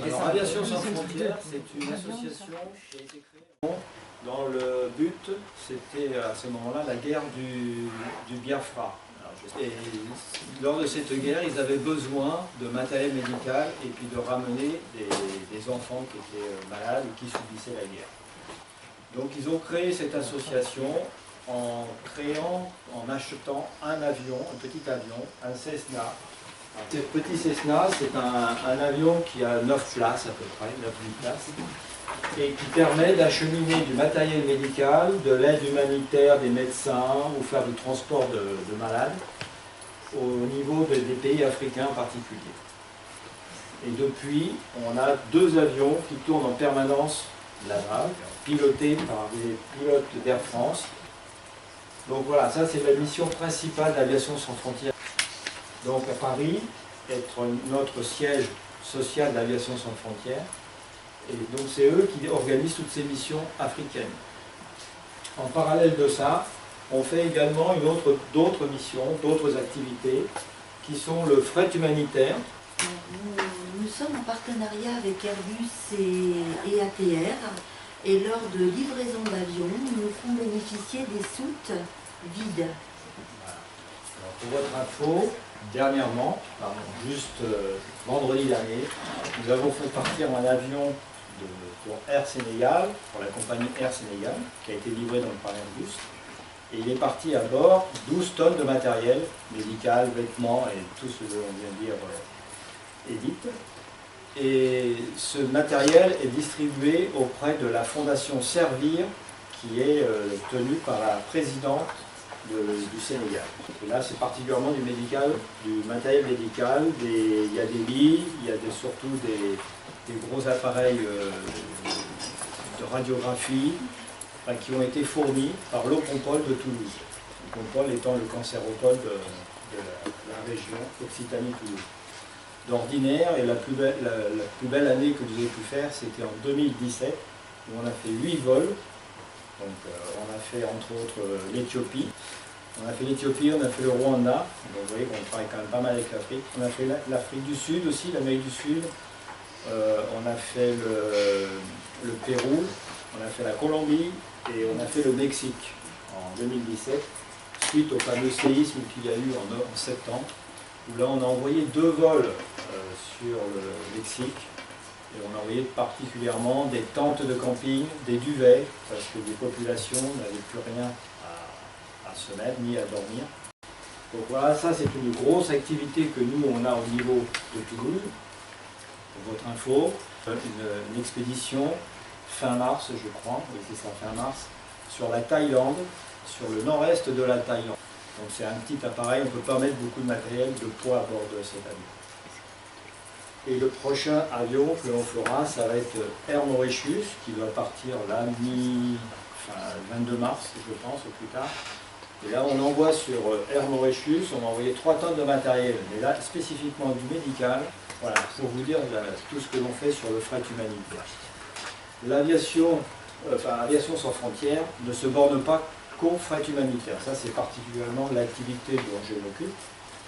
Alors, Aviation sans frontières, c'est une association qui a été créée dans le but, c'était à ce moment-là la guerre du Biafra. Et lors de cette guerre, ils avaient besoin de matériel médical et puis de ramener des enfants qui étaient malades ou qui subissaient la guerre. Donc ils ont créé cette association en achetant un avion, un petit avion, un Cessna. Ce petit Cessna, c'est un avion qui a 9 places à peu près, 9-8 places, et qui permet d'acheminer du matériel médical, de l'aide humanitaire des médecins ou faire du transport de malades au niveau des pays africains en particulier. Et depuis, on a 2 avions qui tournent en permanence là-bas, pilotés par des pilotes d'Air France. Donc voilà, ça c'est la mission principale d'Aviation sans frontières. Donc à Paris, être notre siège social d'Aviation sans frontières. Et donc c'est eux qui organisent toutes ces missions africaines. En parallèle de ça, on fait également d'autres missions, d'autres activités, qui sont le fret humanitaire. Nous sommes en partenariat avec Airbus et ATR, et lors de livraison d'avions, nous nous font bénéficier des soutes vides. Alors, pour votre info, dernièrement, vendredi dernier, nous avons fait partir un avion pour Air Sénégal, pour la compagnie Air Sénégal, qui a été livré donc par Airbus. Et il est parti à bord 12 tonnes de matériel médical, vêtements et tout ce que l'on vient de dire Edith. Et ce matériel est distribué auprès de la fondation Servir, qui est tenue par la présidente du Sénégal. Et là, c'est particulièrement du matériel médical. Il y a des lits, il y a surtout des gros appareils de radiographie qui ont été fournis par l'Ocompol de Toulouse. L'Ocompol étant le cancéropole de la région Occitanie-Toulouse. D'ordinaire, et la plus belle année que vous avez pu faire, c'était en 2017, où on a fait 8 vols. Donc on a fait entre autres l'Éthiopie. On a fait l'Éthiopie, on a fait le Rwanda. Donc vous voyez qu'on travaille quand même pas mal avec l'Afrique. On a fait l'Afrique du Sud aussi, l'Amérique du Sud. On a fait le Pérou, on a fait la Colombie et on a fait le Mexique en 2017, suite au fameux séisme qu'il y a eu en septembre, où là on a envoyé 2 vols sur le Mexique, et on a envoyé particulièrement des tentes de camping, des duvets, parce que les populations n'avaient plus rien à se mettre ni à dormir. Donc voilà, ça c'est une grosse activité que nous on a au niveau de Toulouse. Pour votre info, une expédition fin mars, je crois, oui c'est ça, fin mars, sur la Thaïlande, sur le nord-est de la Thaïlande. Donc c'est un petit appareil, on ne peut pas mettre beaucoup de matériel, de poids à bord de cet avion. Et le prochain avion que l'on fera, ça va être Air Mauritius, qui doit partir là, le 22 mars, je pense, au plus tard. Et là, on envoie sur Air Mauritius, on va envoyer 3 tonnes de matériel, mais là, spécifiquement du médical. Voilà, pour vous dire tout ce que l'on fait sur le fret humanitaire. L'aviation, Aviation sans frontières ne se borne pas qu'au fret humanitaire. Ça, c'est particulièrement l'activité dont je m'occupe.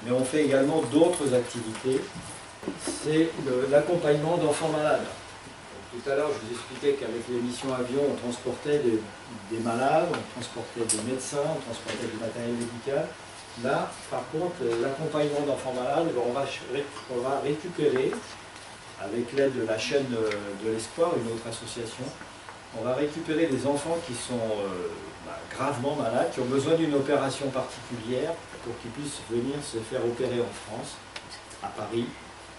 Mais on fait également d'autres activités. C'est l'accompagnement d'enfants malades. Donc, tout à l'heure, je vous expliquais qu'avec les missions avion, on transportait des malades, on transportait des médecins, on transportait du matériel médical. Là, par contre, l'accompagnement d'enfants malades, on va récupérer, avec l'aide de la chaîne de l'Espoir, une autre association, on va récupérer des enfants qui sont gravement malades, qui ont besoin d'une opération particulière pour qu'ils puissent venir se faire opérer en France, à Paris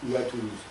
ou à Toulouse.